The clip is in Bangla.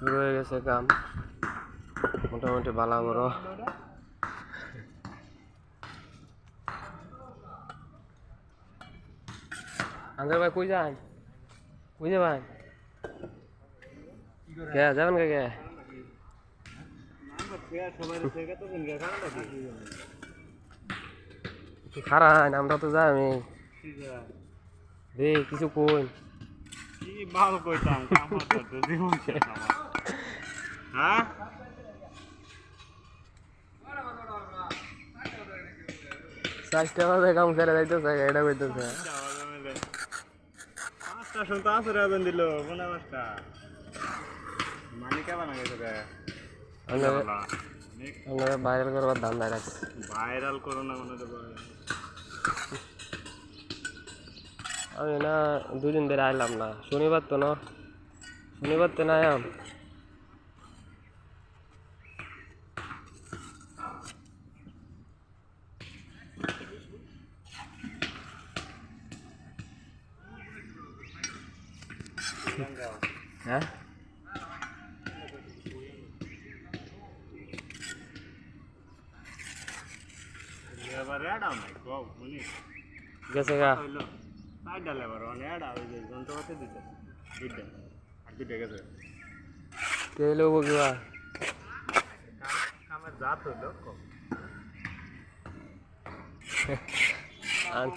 শুরু হয়ে গেছে কাম মোটামুটি ভালো বড় আঙ্কেল ভাই কই যান কই যাবেন কে যাবেন কে খারাপ আমরা তো যাই রে কিছু কই কি ভালো কইতাম আমার তো জীবন শেষ আমার হ্যাঁ চারটা বাজে কাম করে যাইতেছে এটা কইতেছে পাঁচটা শুনতে আসরে আজান দিল কোনা পাঁচটা মালিকা বানা গেছে রে আমরা ভাইরাল করবার ধান্দা রাখছি ভাইরাল করোনা মনে তো আমি না দুদিন ধরে আইলাম না শনিবার তো না আয়াম হ্যাঁ এবার এডাও নাই কও শুনি গেছে গা হইলো সাইড ডালে এবার অনে এডা ওই যে যন্ত্রপাতি দিতে দুইটা আর দুইটা গেছে কে লোক কিবা কামের জাত হইলো আন